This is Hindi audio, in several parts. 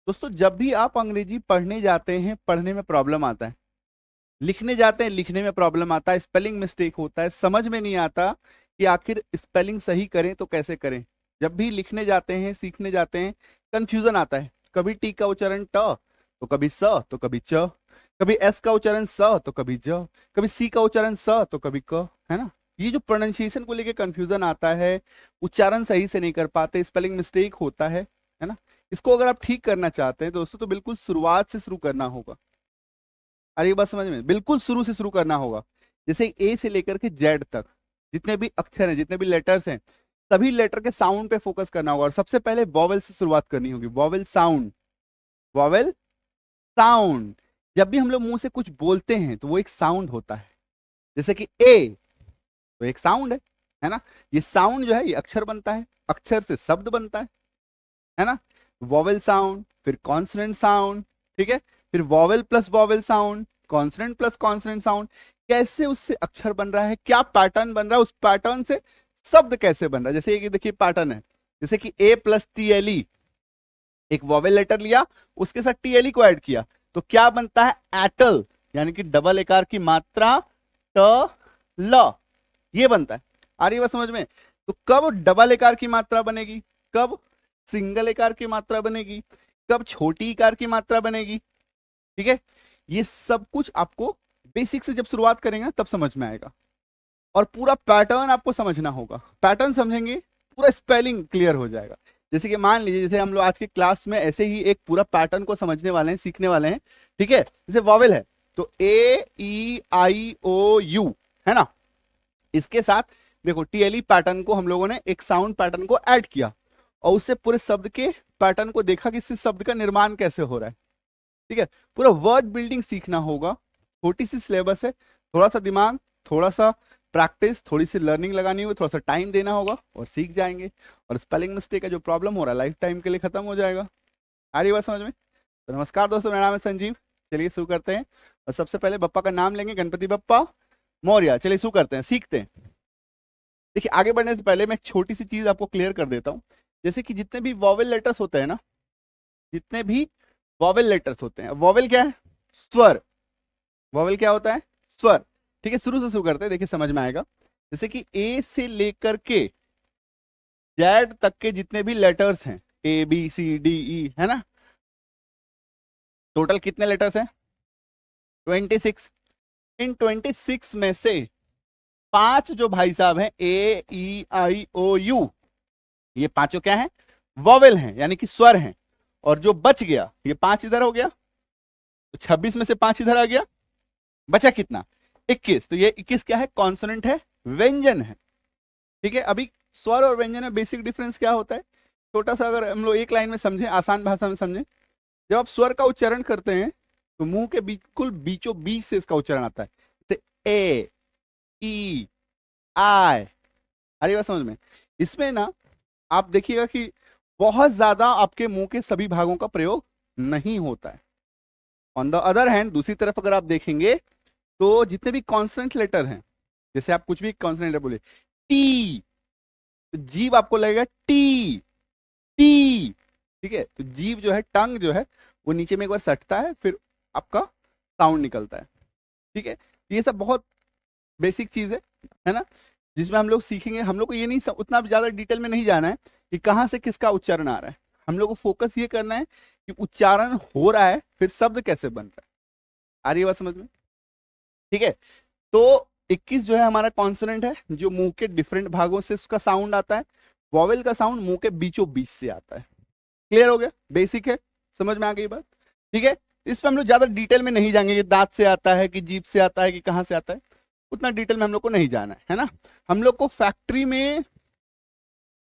दोस्तों जब भी आप अंग्रेजी पढ़ने जाते हैं पढ़ने में प्रॉब्लम आता है, लिखने जाते हैं लिखने में प्रॉब्लम आता है, स्पेलिंग मिस्टेक होता है, समझ में नहीं आता कि आखिर स्पेलिंग सही करें तो कैसे करें। जब भी लिखने जाते हैं सीखने जाते हैं कंफ्यूजन आता है। कभी टी का उच्चारण ट तो कभी स तो कभी च, कभी एस का उच्चारण स तो कभी ज, कभी सी का उच्चारण स तो कभी क, है ना। ये जो प्रोनाउंसिएशन को लेके कंफ्यूजन आता है, उच्चारण सही से नहीं कर पाते, स्पेलिंग मिस्टेक होता है ना। इसको अगर आप ठीक करना चाहते हैं दोस्तों तो बिल्कुल शुरुआत से शुरू करना होगा। अरे ये बात समझ में, बिल्कुल शुरू से शुरू करना होगा। जैसे ए से लेकर के जेड तक जितने भी अक्षर हैं जितने भी लेटर्स हैं सभी लेटर के साउंड पे फोकस करना होगा और सबसे पहले वॉवेल से शुरुआत करनी होगी। Vowel sound, vowel sound. जब भी हम लोग मुंह से कुछ बोलते हैं तो वो एक साउंड होता है। जैसे कि ए तो एक साउंड है ना। ये साउंड जो है ये अक्षर बनता है, अक्षर से शब्द बनता है ना। वॉवेल साउंड, फिर कॉन्सोनेंट साउंड, ठीक है, फिर vowel plus vowel sound, consonant plus consonant sound. कैसे उससे अक्षर बन रहा है, क्या पैटर्न बन रहा है, उस पैटर्न से शब्द कैसे बन रहा है। जैसे ये देखिए पैटर्न है, जैसे कि ए प्लस टी एल ई, एक वॉवेल लेटर लिया उसके साथ टी एल ई को ऐड किया तो क्या बनता है, एटल, यानी कि डबल एकार की मात्रा त ल, ये बनता है। आ रही है बात समझ में। तो कब डबल एकार की मात्रा बनेगी, कब सिंगल एकार की मात्रा बनेगी, कब छोटी इकार की मात्रा बनेगी, ठीक है। ये सब कुछ आपको बेसिक से जब शुरुआत करेंगे ना तब समझ में आएगा और पूरा पैटर्न आपको समझना होगा। पैटर्न समझेंगे पूरा स्पेलिंग क्लियर हो जाएगा। जैसे कि मान लीजिए जैसे हम लोग आज के क्लास में ऐसे ही एक पूरा पैटर्न को समझने वाले हैं, सीखने वाले हैं, ठीक है। जैसे वॉवेल है तो ए ई आई ओ यू, है ना। इसके साथ देखो टीएलई पैटर्न को हम लोगों ने एक साउंड पैटर्न को ऐड किया और उससे पूरे शब्द के पैटर्न को देखा कि इस शब्द का निर्माण कैसे हो रहा है, ठीक है। पूरा वर्ड बिल्डिंग सीखना होगा। छोटी सी सिलेबस है, थोड़ा सा दिमाग, थोड़ा सा प्रैक्टिस, थोड़ी सी लर्निंग लगानी होगी, थोड़ा सा टाइम देना होगा और सीख जाएंगे। और स्पेलिंग मिस्टेक का जो प्रॉब्लम हो रहा है लाइफ टाइम के लिए खत्म हो जाएगा। आ रही बात समझ में। तो नमस्कार दोस्तों, मेरा नाम है संजीव। चलिए शुरू करते हैं और सबसे पहले बप्पा का नाम लेंगे, गणपति बप्पा मौर्य। चलिए शुरू करते हैं, सीखते हैं। देखिए आगे बढ़ने से पहले मैं एक छोटी सी चीज आपको क्लियर कर देता हूँ। जैसे कि जितने भी वॉवेल लेटर्स होते हैं ना, जितने भी वॉवेल लेटर्स होते हैं, वॉवेल क्या है, स्वर। वॉवेल क्या होता है, स्वर, ठीक है। शुरू से शुरू करते हैं, देखिए समझ में आएगा। जैसे कि ए से लेकर के जेड तक के जितने भी लेटर्स हैं, A B C D E, है ना, टोटल कितने लेटर्स हैं, 26। इन 26 में से 5 जो भाई साहब हैं ए ई आई ओ यू, ये पांचों क्या है, वॉवेल हैं, यानी कि स्वर हैं। और जो बच गया ये 5 इधर हो गया, तो 26 में से 5 इधर आ गया, बचा कितना, 21। तो ये 21 क्या है, कॉन्सोनेंट है, व्यंजन है, ठीक है। अभी स्वर और व्यंजन में बेसिक डिफरेंस क्या होता है, छोटा सा अगर हम लोग एक लाइन में समझें, आसान भाषा में समझें। जब आप स्वर का उच्चारण करते हैं तो मुंह के बिल्कुल बीचों बीच से इसका उच्चारण आता है, जैसे ए ई आई। अरे बात समझ में। इसमें ना आप देखिएगा कि बहुत ज्यादा आपके मुंह के सभी भागों का प्रयोग नहीं होता है। ऑन द अदर हैंड, दूसरी तरफ अगर आप देखेंगे तो जितने भी कॉन्सोनेंट लेटर हैं, जैसे आप कुछ भी कॉन्सोनेंट लेटर बोले, टी, तो जीभ आपको लगेगा टी टी, ठीक है। तो जीभ जो है, टंग जो है वो नीचे में एक बार सटता है, फिर आपका साउंड निकलता है, ठीक है। ये सब बहुत बेसिक चीज है ना, जिसमें हम लोग सीखेंगे। हम लोग को ये नहीं उतना ज्यादा डिटेल में नहीं जाना है कि कहाँ से किसका उच्चारण आ रहा है। हम लोग को फोकस ये करना है कि उच्चारण हो रहा है, फिर शब्द कैसे बन रहा है। आ रही है बात समझ में, ठीक है। तो 21 जो है हमारा कॉन्सोनेंट है, जो मुंह के डिफरेंट भागों से उसका साउंड आता है। वॉवेल का साउंड मुंह के बीचों बीच से आता है। क्लियर हो गया, बेसिक है, समझ में आ गई बात, ठीक है। इस पर हम लोग ज्यादा डिटेल में नहीं जाएंगे कि दांत से आता है कि जीभ से आता है कि कहाँ से आता है, उतना डिटेल में हम लोग को नहीं जाना है ना। हम लोग को फैक्ट्री में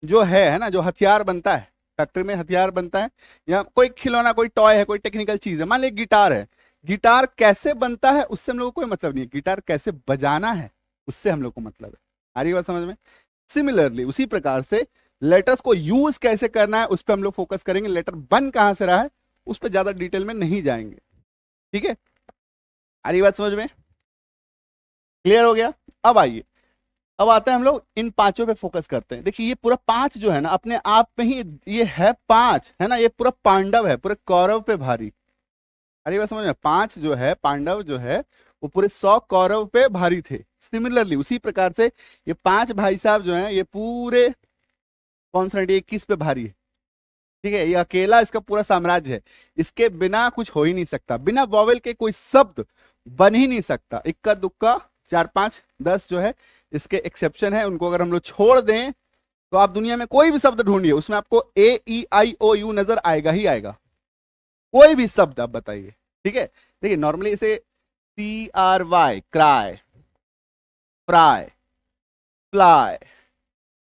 जो है ना, जो हथियार बनता है, फैक्ट्री में हथियार बनता है, या कोई खिलौना, कोई टॉय है, कोई टेक्निकल चीज है, मान लीजिए गिटार है, गिटार कैसे बनता है उससे हम लोग को कोई मतलब नहीं है, गिटार कैसे बजाना है उससे हम लोग को मतलब है। आ रही बात समझ में। सिमिलरली उसी प्रकार से लेटर्स को यूज कैसे करना है उस पर हम लोग फोकस करेंगे। लेटर बन कहां से रहा है उस पर ज्यादा डिटेल में नहीं जाएंगे, ठीक है। आ रही बात समझ में, क्लियर हो गया। अब आइए, अब आता है हम लोग इन पांचों पे फोकस करते हैं। देखिए ये पूरा पांच जो है ना अपने आप में ही ये है पांच, है ना, ये पूरा पांडव है, पूरे कौरव पे भारी। अरे बात समझ में, पांच जो है पांडव जो है वो पूरे 100 कौरव पे भारी थे। सिमिलरली उसी प्रकार से ये पांच भाई साहब जो हैं ये पूरे कौन सा 21 पे भारी है। ठीक है, ये अकेला इसका पूरा साम्राज्य है, इसके बिना कुछ हो ही नहीं सकता, बिना वॉवेल के कोई शब्द बन ही नहीं सकता। इक्का दुक्का 4 5 10 जो है इसके एक्सेप्शन है, उनको अगर हम लोग छोड़ दें तो आप दुनिया में कोई भी शब्द ढूंढिए उसमें आपको AEIOU नजर आएगा ही आएगा, कोई भी शब्द आप बताइए। ठीक है, देखिए नॉर्मली इसे CRY cry, fry, fly,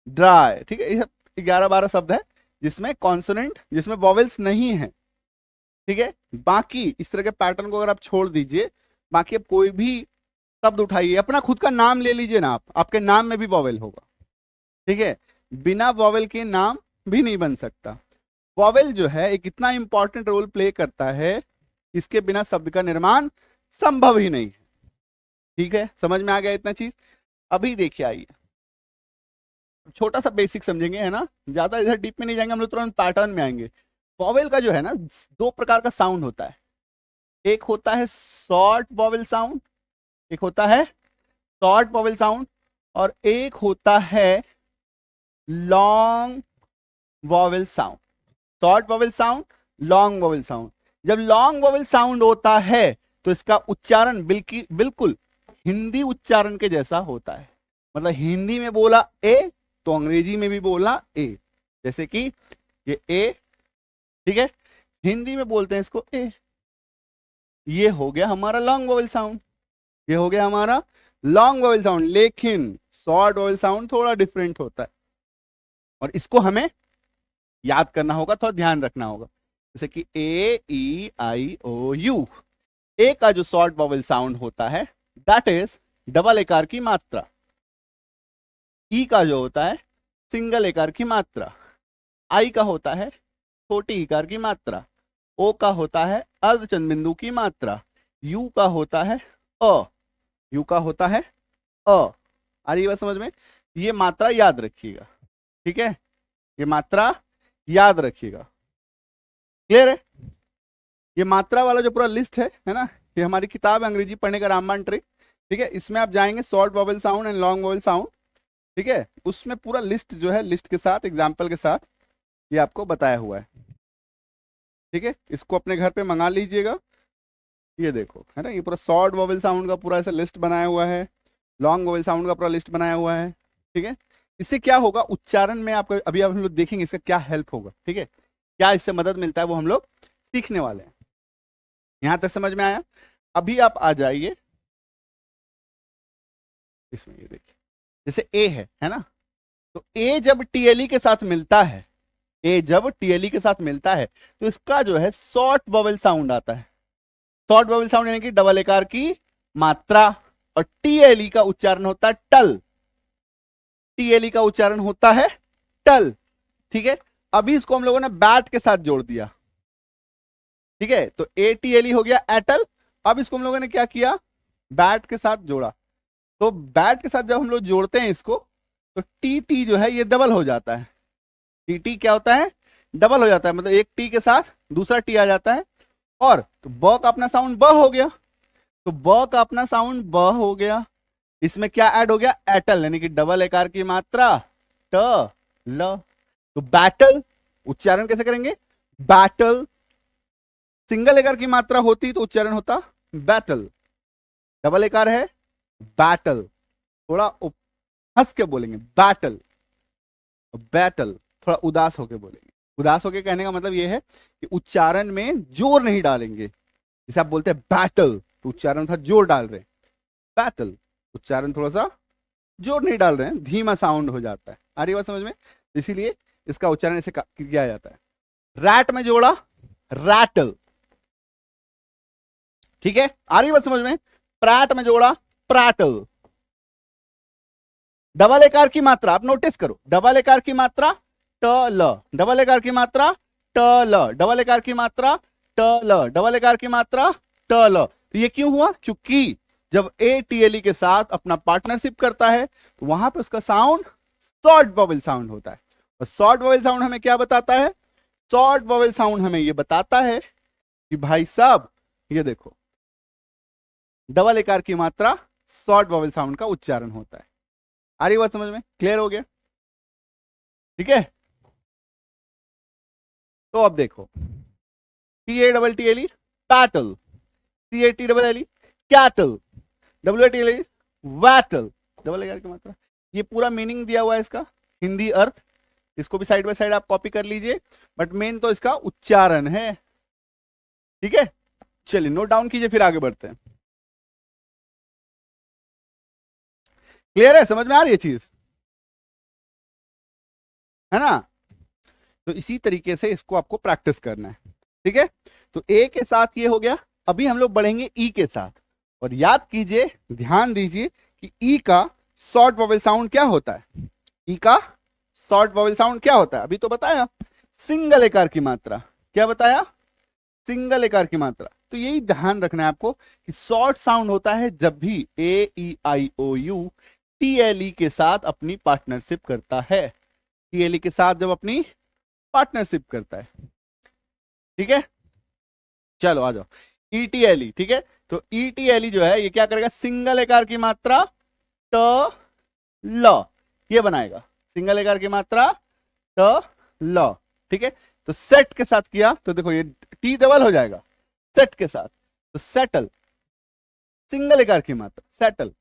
dry, ठीक है, ये सब 11-12 शब्द है जिसमें कॉन्सोनेंट, जिसमें वॉवेल्स नहीं है। ठीक है, बाकी इस तरह के पैटर्न को अगर आप छोड़ दीजिए, बाकी आप कोई भी शब्द उठाइए, अपना खुद का नाम ले लीजिए ना, आप आपके नाम में भी वॉवेल होगा। ठीक है, बिना वॉवेल के नाम भी नहीं बन सकता। वॉवेल जो है एक इतना इंपॉर्टेंट रोल प्ले करता है, इसके बिना शब्द का निर्माण संभव ही नहीं है। ठीक है, समझ में आ गया इतना चीज। अभी देखिए आइए छोटा सा बेसिक समझेंगे, है ना, ज्यादा इधर डीप में नहीं जाएंगे, हम लोग तुरंत पैटर्न में आएंगे। वॉवेल का जो है ना 2 प्रकार का साउंड होता है, एक होता है शॉर्ट वॉवेल साउंड, एक होता है शॉर्ट वॉवेल साउंड, और एक होता है long vowel sound. Short vowel sound, long vowel sound. जब लॉन्ग वॉवेल साउंड होता है तो इसका उच्चारण बिल्कुल हिंदी उच्चारण के जैसा होता है, मतलब हिंदी में बोला ए तो अंग्रेजी में भी बोला ए, जैसे कि ये ए, ठीक है, हिंदी में बोलते हैं इसको ए। ये हो गया हमारा लॉन्ग वॉवेल साउंड, ये हो गया हमारा लॉन्ग वॉवेल साउंड। लेकिन शॉर्ट वॉवेल साउंड थोड़ा डिफरेंट होता है और इसको हमें याद करना होगा, थोड़ा ध्यान रखना होगा। जैसे कि AEIOU, ए का जो शॉर्ट वॉवेल साउंड होता है दैट इज डबल एकार की मात्रा, ई का जो होता है सिंगल एकार की मात्रा, आई का होता है छोटी इकार की मात्रा, ओ का होता है अर्धचंद बिंदु की मात्रा, यू का होता है अ, यू का होता है अ। आ रही बात समझ में? ये मात्रा याद रखिएगा, ठीक है, ये मात्रा याद रखिएगा। क्लियर है? ये मात्रा वाला जो पूरा लिस्ट है ना, ये हमारी किताब है अंग्रेजी पढ़ने का रामबाण ट्रिक। ठीक है, इसमें आप जाएंगे short vowel sound and long vowel sound, ठीक है, उसमें पूरा लिस्ट जो है, लिस्ट के साथ एग्जाम्पल के साथ ये आपको बताया हुआ है। ठीक है, इसको अपने घर पे मंगा लीजिएगा। ये देखो, है ना, ये पूरा शॉर्ट वॉवेल साउंड का पूरा ऐसा लिस्ट बनाया हुआ है, लॉन्ग वॉवेल साउंड का पूरा लिस्ट बनाया हुआ है। ठीक है, इससे क्या होगा उच्चारण में, आपको अभी हम लोग देखेंगे इसका क्या हेल्प होगा। ठीक है, क्या इससे मदद मिलता है वो हम लोग सीखने वाले हैं। यहां तक समझ में आया? अभी आप आ जाइए इसमें, ये देखिए जैसे ए है ना, तो ए जब TLE के साथ मिलता है, ए जब TLE के साथ मिलता है तो इसका जो है शॉर्ट वॉवेल साउंड आता है। शॉर्ट वॉवेल साउंड यानी कि डबल एकार की मात्रा, और TLE का उच्चारण होता है टल, TLE का उच्चारण होता है टल। ठीक है, अभी इसको हम लोगों ने बैट के साथ जोड़ दिया। ठीक है, तो ATLE हो गया एटल। अब इसको हम लोगों ने क्या किया, बैट के साथ जोड़ा। तो बैट के साथ जब हम लोग जोड़ते हैं इसको तो TT जो है ये डबल हो जाता है। TT क्या होता है? डबल हो जाता है, मतलब एक T के साथ दूसरा T आ जाता है। और तो ब का अपना साउंड ब हो गया, तो ब का अपना साउंड ब हो गया। इसमें क्या ऐड हो गया? एटल, यानी कि डबल एकार की मात्रा ट ल। तो बैटल उच्चारण कैसे करेंगे? बैटल। सिंगल एकार की मात्रा होती तो उच्चारण होता बैटल, डबल एकार है बैटल, थोड़ा हंस के बोलेंगे बैटल, बैटल थोड़ा उदास होके बोलेंगे। उदास होके कहने का मतलब यह है कि उच्चारण में जोर नहीं डालेंगे। जैसे आप बोलते हैं बैटल तो उच्चारण था जोर डाल रहे हैं, बैटल उच्चारण थोड़ा सा जोर नहीं डाल रहे हैं, धीमा साउंड हो जाता है। आ रही बात समझ में? इसीलिए इसका उच्चारण ऐसे किया जाता है। रैट में जोड़ा रैटल, ठीक है, आ रही बात समझ में? प्रैट में जोड़ा प्रैटल। डबल एकार की मात्रा आप नोटिस करो, डबल एकार की मात्रा ट ल, डबल एकार की मात्रा ट ल, डबल एकार की मात्रा ट ल, डबल एकार की मात्रा ट ल। तो ये क्यों हुआ? क्योंकि जब ए टीएलई के साथ अपना पार्टनरशिप करता है तो वहां पे उसका साउंड शॉर्ट वॉवेल साउंड होता है। और शॉर्ट वॉवेल साउंड हमें क्या बताता है? शॉर्ट वॉवेल साउंड हमें ये बताता है कि भाई साहब ये देखो, डबल एकार की मात्रा शॉर्ट वॉवेल साउंड का उच्चारण होता है। आ रही बात समझ में? क्लियर हो गया? ठीक है, तो अब देखो, T A double T L E petal, T A T double L E cattle, W A T L E wattle, double एकार की मात्रा। ये पूरा मीनिंग दिया हुआ है इसका, हिंदी अर्थ, इसको भी साइड बाय साइड आप कॉपी कर लीजिए, बट मेन तो इसका उच्चारण है। ठीक है, चलिए नोट डाउन कीजिए, फिर आगे बढ़ते हैं। क्लियर है? समझ में आ रही है चीज? है ना? तो इसी तरीके से इसको आपको प्रैक्टिस करना है। ठीक है, तो ए के साथ ये हो गया। अभी हम लोग बढ़ेंगे ई के साथ, और याद कीजिए, ध्यान दीजिए कि ई का शॉर्ट वॉवेल साउंड क्या होता है। ई का शॉर्ट वॉवेल साउंड क्या होता है? अभी तो बताया, सिंगल एकार की मात्रा। क्या बताया? सिंगल एकार की मात्रा। तो यही ध्यान रखना है आपको कि शॉर्ट साउंड होता है जब भी ए ई आई ओ यू टी एल ई के साथ अपनी पार्टनरशिप करता है। टी एल ई के साथ जब अपनी पार्टनरशिप करता है। ठीक है, चलो आ जाओ ई टी एल ई। ठीक है, तो ई टी एल ई जो है ये क्या करेगा? सिंगल एकार की मात्रा ट ल ये बनाएगा, सिंगल एकार की मात्रा ट ल। ठीक है, तो सेट के साथ किया तो देखो ये टी डबल हो जाएगा सेट के साथ, तो सेटल, सिंगल एकार की मात्रा settle,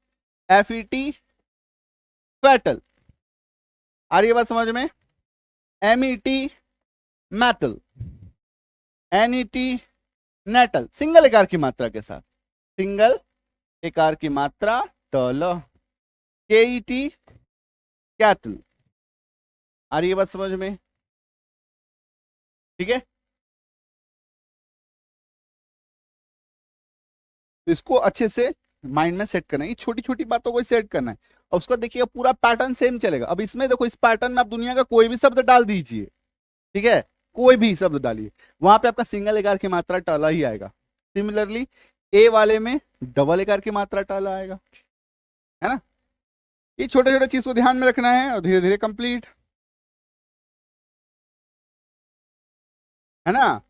F E T fettle. आ रही है बात समझ में? M E T metal, N E T nettle, single एकार की मात्रा के साथ, सिंगल एकार की मात्रा टल, के ई टी कैटल। आ रही है बात समझ में? ठीक है, तो इसको अच्छे से माइंड में सेट करना है, ये छोटी छोटी बातों को सेट करना है, और उसको देखिएगा पूरा पैटर्न सेम चलेगा। अब इसमें देखो, इस पैटर्न में आप दुनिया का कोई भी शब्द डाल दीजिए, ठीक है, कोई भी शब्द डालिए, वहां पे आपका सिंगल एकार की मात्रा टाला ही आएगा। सिमिलरली ए वाले में डबल एकार की मात्रा टाला आएगा, है ना? ये छोटे छोटे चीज को ध्यान में रखना है और धीरे धीरे कंप्लीट, है ना?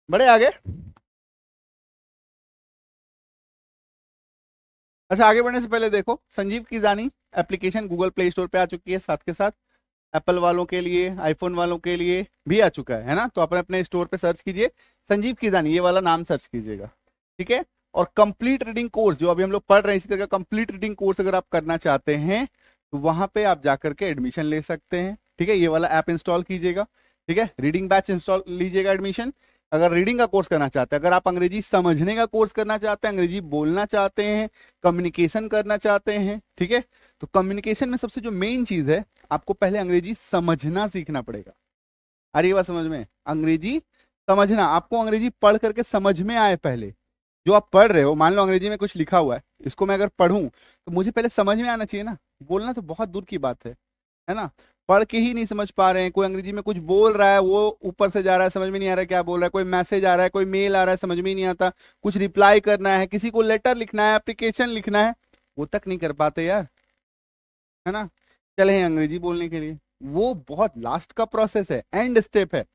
बड़े आगे। अच्छा, आगे बढ़ने से पहले देखो, संजीव कीजानी एप्लीकेशन गूगल प्ले स्टोर पे आ चुकी है, साथ के साथ एप्पल वालों के लिए, आईफोन वालों के लिए भी आ चुका है ना? तो अपने अपने स्टोर पे सर्च कीजिए संजीव कीजानी, ये वाला नाम सर्च कीजिएगा। ठीक है, और कंप्लीट रीडिंग कोर्स जो अभी हम लोग पढ़ रहे हैं, इसी तरह का कंप्लीट रीडिंग कोर्स अगर आप करना चाहते हैं तो वहां पे आप जाकर के एडमिशन ले सकते हैं। ठीक है, ये वाला ऐप इंस्टॉल कीजिएगा। ठीक है, रीडिंग बैच इंस्टॉल लीजिएगा, एडमिशन अगर रीडिंग का कोर्स करना चाहते हैं। अगर आप अंग्रेजी समझने का कोर्स करना चाहते हैं, अंग्रेजी बोलना चाहते हैं, कम्युनिकेशन करना चाहते हैं, ठीक है, तो कम्युनिकेशन में सबसे जो मेन चीज है, आपको पहले अंग्रेजी समझना सीखना पड़ेगा। अरे बात समझ में? अंग्रेजी समझना, आपको अंग्रेजी पढ़ करके समझ में आए। पहले जो आप पढ़ रहे हो, मान लो अंग्रेजी में कुछ लिखा हुआ है, इसको मैं अगर पढ़ूं तो मुझे पहले समझ में आना चाहिए ना। बोलना तो बहुत दूर की बात है ना? पढ़ के ही नहीं समझ पा रहे हैं, कोई अंग्रेजी में कुछ बोल रहा है, वो ऊपर से जा रहा है, समझ में नहीं आ रहा है क्या बोल रहा है, कोई मैसेज आ रहा है, कोई मेल आ रहा है, समझ में नहीं आता, कुछ रिप्लाई करना है, किसी को लेटर लिखना है, एप्लीकेशन लिखना है, वो तक नहीं कर पाते यार, है ना? चले हैं अंग्रेजी बोलने के लिए, वो बहुत लास्ट का प्रोसेस है, एंड स्टेप है।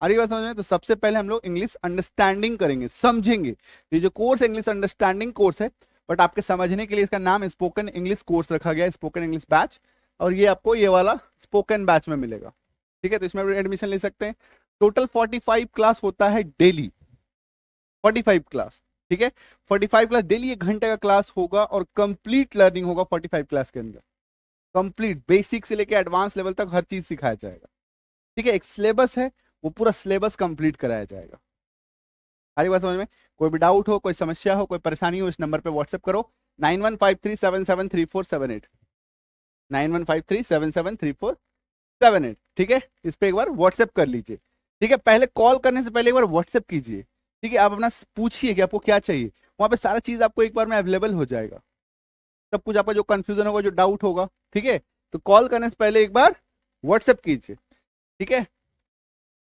अरे बात समझ में? तो सबसे पहले हम लोग इंग्लिश अंडरस्टैंडिंग करेंगे, समझेंगे। ये जो कोर्स इंग्लिश अंडरस्टैंडिंग कोर्स है, बट आपके समझने के लिए इसका नाम स्पोकन इंग्लिश कोर्स रखा गया है, स्पोकन इंग्लिश बैच, और ये आपको ये वाला स्पोकन बैच में मिलेगा। ठीक है, तो इसमें एडमिशन ले सकते हैं। टोटल 45 क्लास होता है डेली, 45 क्लास। ठीक है, 45 क्लास डेली, 1 घंटे का क्लास होगा और कंप्लीट लर्निंग होगा 45 क्लास के अंदर। कंप्लीट बेसिक से लेकर एडवांस लेवल तक हर चीज सिखाया जाएगा। ठीक है, एक सिलेबस है, वो पूरा सिलेबस कंप्लीट कराया जाएगा। हरी बात समझ में? कोई भी डाउट हो, कोई समस्या हो, कोई परेशानी हो, इस नंबर पे व्हाट्सएप करो, 9153773478, 9153773478। ठीक है, इस पे एक बार व्हाट्सएप कर लीजिए। ठीक है, पहले कॉल करने से पहले एक बार व्हाट्सएप कीजिए। ठीक है, आप अपना पूछिए कि आपको क्या चाहिए, वहां पे सारा चीज आपको एक बार में अवेलेबल हो जाएगा, सब कुछ आपका जो कंफ्यूजन होगा, जो डाउट होगा। ठीक है, तो कॉल करने से पहले एक बार व्हाट्सएप कीजिए। ठीक है,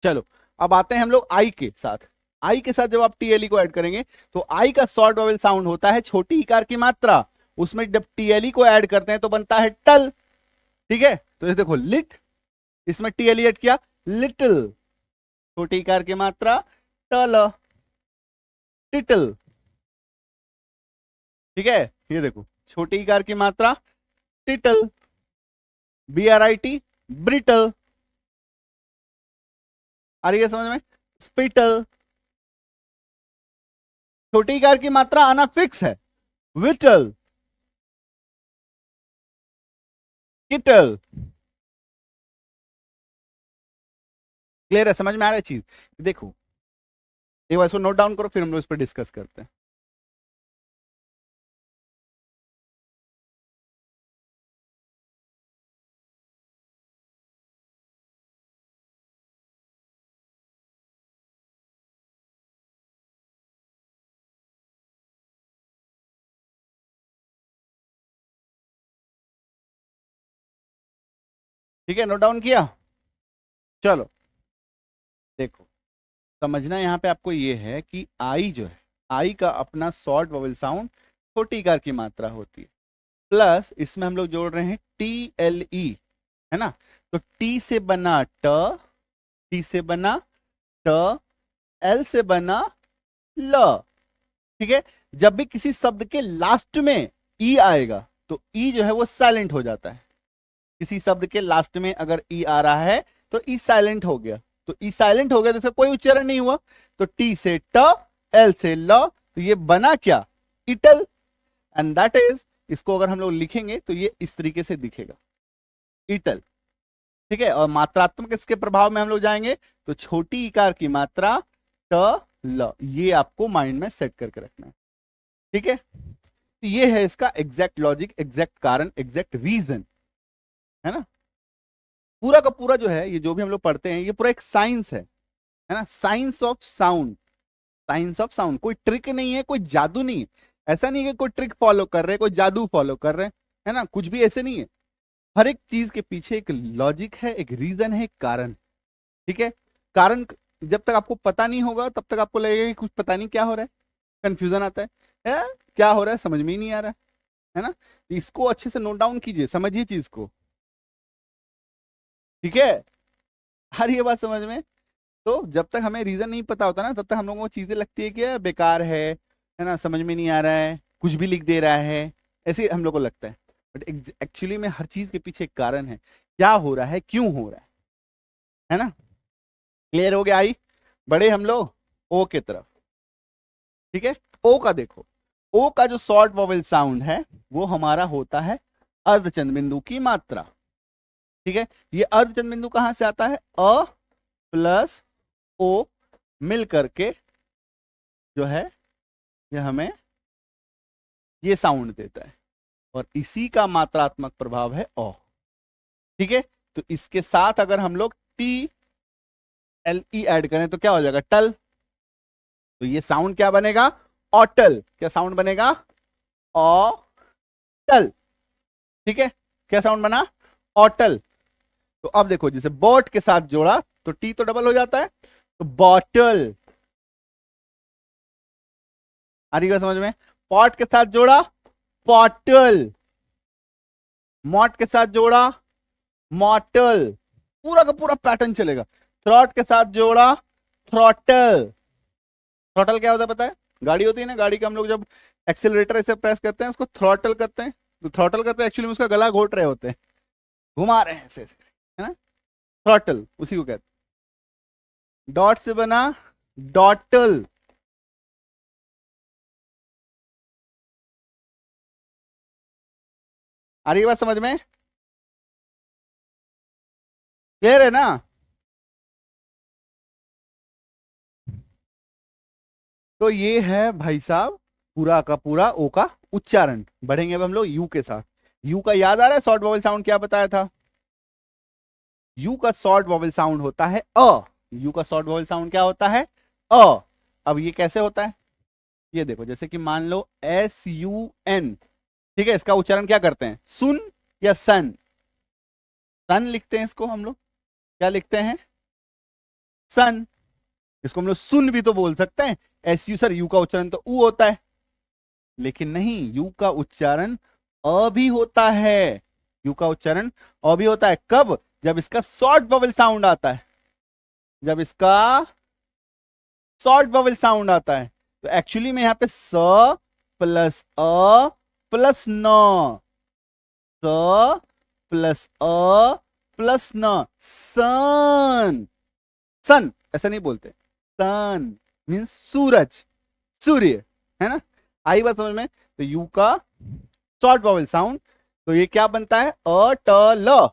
चलो अब आते हैं हम लोग आई के साथ। आई के साथ जब आप टीएलई को ऐड करेंगे तो आई का शॉर्ट वॉवेल साउंड होता है छोटी इकार की मात्रा, उसमें जब टीएलई को ऐड करते हैं तो बनता है टल। ठीक है, तो ये देखो लिट, इसमें टीएलई ऐड किया लिटिल, छोटी इकार की मात्रा टल, टिटल। ठीक है, ये देखो छोटी इकार की मात्रा टिटल, BRIT ब्रिटल। आ रही है समझ में? स्पिटल। छोटी इकार की मात्रा आना फिक्स है, विटल, किटल। क्लियर है, समझ में आ रहा है चीज? देखो एक बार इसको नोट डाउन करो, फिर हम लोग इस पर डिस्कस करते हैं। ठीक है, नोट डाउन किया? चलो देखो, समझना यहाँ पे आपको ये है कि आई जो है, आई का अपना शॉर्ट वोवेल साउंड छोटी इकार की मात्रा होती है, प्लस इसमें हम लोग जोड़ रहे हैं TLE, है ना? तो टी से बना ट, टी से बना ट, एल से बना ल। ठीक है, जब भी किसी शब्द के लास्ट में ई आएगा तो ई जो है वो साइलेंट हो जाता है। किसी शब्द के लास्ट में अगर ई आ रहा है तो ई साइलेंट हो गया, तो ई साइलेंट हो गया तो इसका कोई उच्चारण नहीं हुआ। तो टी से ट, एल से ल, तो ये बना क्या? इटल। एंड दैट इज, इसको अगर हम लोग लिखेंगे तो ये इस तरीके से दिखेगा, इटल। ठीक है, और मात्रात्मक इसके प्रभाव में हम लोग जाएंगे तो छोटी इकार की मात्रा ट ल, ये आपको माइंड में सेट करके रखना है। ठीक है, तो ये है इसका एग्जैक्ट लॉजिक, एग्जैक्ट कारण, एग्जैक्ट रीजन, है ना? पूरा का पूरा जो है ये जो भी हम लोग पढ़ते हैं ये पूरा एक साइंस है ना? Science of sound, science of sound. कोई ट्रिक नहीं है, कोई जादू नहीं है। ऐसा नहीं है कि कोई ट्रिक फॉलो कर रहे हैं, कोई जादू फॉलो कर रहे हैं, है ना? कुछ भी ऐसे नहीं है। हर एक चीज के पीछे एक लॉजिक है, एक रीजन है, एक कारण। ठीक है, कारण जब तक आपको पता नहीं होगा तब तक आपको लगेगा कि कुछ पता नहीं क्या हो रहा है, कंफ्यूजन आता है क्या हो रहा है, समझ में ही नहीं आ रहा है ना? इसको अच्छे से नोट डाउन कीजिए, समझिए चीज को। ठीक है, हर ये बात समझ में। तो जब तक हमें रीजन नहीं पता होता ना तब तक हम लोगों को चीजें लगती है कि यार बेकार है ना, समझ में नहीं आ रहा है, कुछ भी लिख दे रहा है, ऐसे हम लोग को लगता है। बट एक्चुअली में हर चीज के पीछे एक कारण है, क्या हो रहा है, क्यों हो रहा है ना? क्लियर हो गया? आई बड़े हम लोग ओ के तरफ। ठीक है, ओ का देखो, ओ का जो शॉर्ट वोवेल साउंड है वो हमारा होता है अर्धचंद बिंदु की मात्रा। ठीक है, ये अर्धचंद बिंदु कहां से आता है? अ प्लस ओ मिल करके जो है ये हमें ये साउंड देता है, और इसी का मात्रात्मक प्रभाव है ओ। ठीक है, तो इसके साथ अगर हम लोग TLE ऐड करें तो क्या हो जाएगा? टल। तो ये साउंड क्या बनेगा? ऑटल। क्या साउंड बनेगा? ऑटल। ठीक है, क्या साउंड बना? ऑटल। तो अब देखो, जैसे बॉट के साथ जोड़ा तो टी तो डबल हो जाता है, तो बॉटल। आ रही है समझ में? पॉट के साथ जोड़ा, पॉटल। मॉट के साथ जोड़ा, मॉटल। पूरा का पूरा पैटर्न चलेगा। थ्रॉट के साथ जोड़ा, थ्रॉटल। थ्रॉटल क्या होता है पता है? गाड़ी होती है ना, गाड़ी का हम लोग जब एक्सीलरेटर ऐसे प्रेस करते हैं उसको थ्रॉटल करते हैं। तो थ्रॉटल करते हैं एक्चुअली में उसका गला घोट रहे होते हैं, घुमा रहे हैं ऐसे ऐसे, है ना? थ्रॉटल उसी को कहते हैं। डॉट से बना डॉटल। आ रही है बात समझ में? क्लियर है ना? तो ये है भाई साहब पूरा का पूरा ओ का उच्चारण। बढ़ेंगे अब हम लोग यू के साथ। यू का याद आ रहा है शॉर्ट वॉवेल साउंड क्या बताया था? यू का शॉर्ट वॉवेल साउंड होता है अ। यू का शॉर्ट वॉवेल साउंड क्या होता है? अ। अब ये कैसे होता है? ये देखो, जैसे कि मान लो SUN। ठीक है, इसका उच्चारण क्या करते हैं? सुन या सन? सन लिखते हैं इसको हम लोग। क्या लिखते हैं? सन। इसको हम लोग सुन भी तो बोल सकते हैं, एस यू सर, यू का उच्चारण तो ऊ होता है, लेकिन नहीं, यू का उच्चारण अ भी होता है। यू का उच्चारण अ भी होता है, कब? जब इसका शॉर्ट वॉवेल साउंड आता है, जब इसका शॉर्ट वॉवेल साउंड आता है। तो एक्चुअली में यहां पे स प्लस अ प्लस न, स प्लस अ प्लस न, सन। सन ऐसा नहीं बोलते, सन मीन्स सूरज, सूर्य, है ना। आई बात समझ में? तो यू का शॉर्ट वॉवेल साउंड, तो ये क्या बनता है? अ ट ल।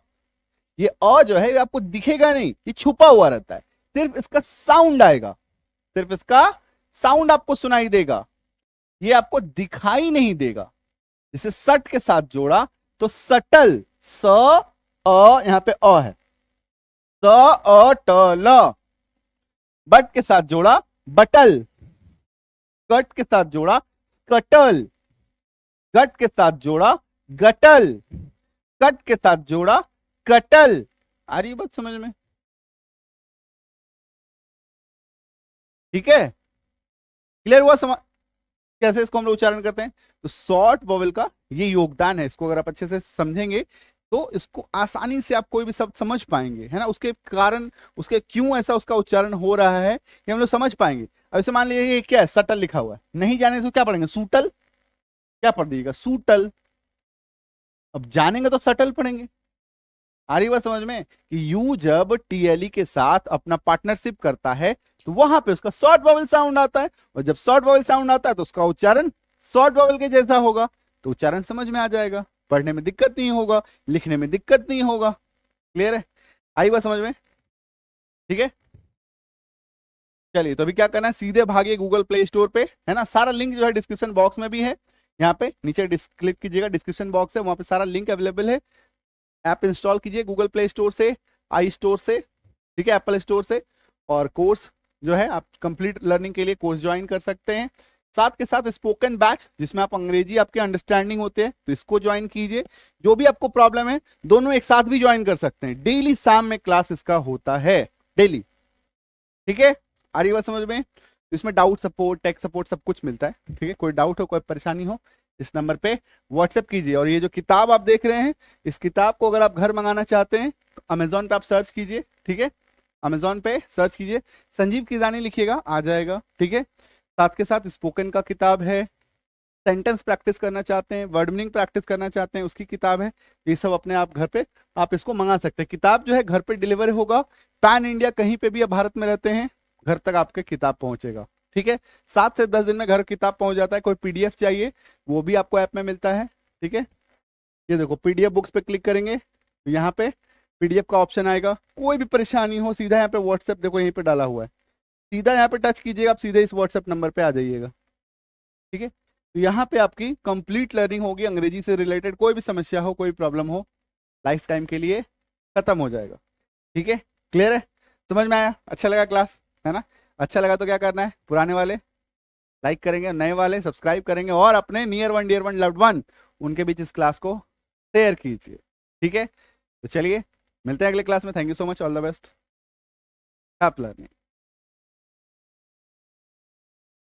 ये अ जो है ये आपको दिखेगा नहीं, ये छुपा हुआ रहता है, सिर्फ इसका साउंड आएगा, सिर्फ इसका साउंड आपको सुनाई देगा, ये आपको दिखाई नहीं देगा। जिसे सट के साथ जोड़ा तो सटल, स अ, यहां पे अ है, स अ ट ल। बट के साथ जोड़ा बटल, कट के साथ जोड़ा कटल, गट के साथ जोड़ा गटल, कट के साथ जोड़ा कटल। आ रही बात समझ में? ठीक है, क्लियर हुआ? समझ कैसे इसको हम लोग उच्चारण करते हैं? तो शॉर्ट वॉवेल का ये योगदान है, इसको अगर आप अच्छे से समझेंगे तो इसको आसानी से आप कोई भी शब्द समझ पाएंगे, है ना। उसके कारण, उसके क्यों ऐसा उसका उच्चारण हो रहा है, ये हम लोग समझ पाएंगे। अब इसे मान लीजिए ये क्या है, सटल लिखा हुआ है, नहीं जाने तो क्या पढ़ेंगे? सूटल। क्या पढ़ दीजिएगा? सूटल। अब जानेंगे तो सटल पढ़ेंगे। आ रही बात समझ में? कि यू जब टीएलई के साथ अपना पार्टनरशिप करता है तो वहां पे उसका शॉर्ट वॉवेल साउंड आता है, और जब शॉर्ट वॉवेल साउंड आता है तो उसका उच्चारण शॉर्ट वॉवेल के जैसा होगा, तो उच्चारण समझ में आ जाएगा, पढ़ने में दिक्कत नहीं होगा, लिखने में दिक्कत नहीं होगा। क्लियर है? आई बात समझ में? ठीक है, चलिए तो अभी क्या करना है, सीधे भागिए गूगल प्ले स्टोर पे, है ना। सारा लिंक जो है डिस्क्रिप्शन बॉक्स में भी है, यहाँ पे नीचे क्लिक कीजिएगा, डिस्क्रिप्शन बॉक्स है, वहां पे सारा लिंक अवेलेबल है। ऐप इंस्टॉल कीजिए गूगल प्ले स्टोर से, आई स्टोर से, ठीक है, एप्पल स्टोर से, और कोर्स जो है आप कंप्लीट लर्निंग के लिए कोर्स ज्वाइन कर सकते हैं। साथ के साथ स्पोकन बैच जिसमें आप अंग्रेजी आपके अंडरस्टैंडिंग होते हैं, तो इसको ज्वाइन कीजिए। जो भी आपको प्रॉब्लम है दोनों एक साथ भी ज्वाइन कर सकते हैं, डेली शाम में क्लास इसका होता है, डेली। ठीक है, आ रही बात समझ में? इसमें डाउट सपोर्ट, टेक सपोर्ट सब कुछ मिलता है। ठीक है, कोई डाउट हो, कोई परेशानी हो, इस नंबर पे व्हाट्सएप कीजिए। और ये जो किताब आप देख रहे हैं, इस किताब को अगर आप घर मंगाना चाहते हैं तो अमेजोन पे आप सर्च कीजिए, ठीक है, अमेजोन पे सर्च कीजिए, संजीव किजानी लिखिएगा, आ जाएगा। ठीक है, साथ के साथ स्पोकन का किताब है, सेंटेंस प्रैक्टिस करना चाहते हैं, वर्ड मीनिंग प्रैक्टिस करना चाहते हैं, उसकी किताब है। ये सब अपने आप घर पे आप इसको मंगा सकते हैं। किताब जो है घर पे डिलीवर होगा, पैन इंडिया कहीं पे भी आप भारत में रहते हैं घर तक आपके किताब पहुंचेगा। ठीक है, 7 से 10 दिन में घर किताब पहुंच जाता है। कोई पीडीएफ चाहिए वो भी आपको ऐप में मिलता है। ठीक है, ये देखो पीडीएफ बुक्स पे क्लिक करेंगे तो यहाँ पे पीडीएफ का ऑप्शन आएगा। कोई भी परेशानी हो सीधा यहाँ पे व्हाट्सएप देखो यहीं पे डाला हुआ है, सीधा यहाँ पे टच कीजिएगा, आप सीधे इस व्हाट्सएप नंबर पे आ जाइएगा। ठीक है, तो यहाँ पे आपकी कंप्लीट लर्निंग होगी, अंग्रेजी से रिलेटेड कोई भी समस्या हो, कोई प्रॉब्लम हो, लाइफ टाइम के लिए खत्म हो जाएगा। ठीक है, क्लियर है? समझ में आया? अच्छा लगा क्लास, है ना? अच्छा लगा तो क्या करना है, पुराने वाले लाइक करेंगे, नए वाले सब्सक्राइब करेंगे, और अपने near one dear one loved one उनके बीच इस क्लास को शेयर कीजिए। ठीक है, तो चलिए मिलते हैं अगले क्लास में। Thank you so much, all the best, happy learning.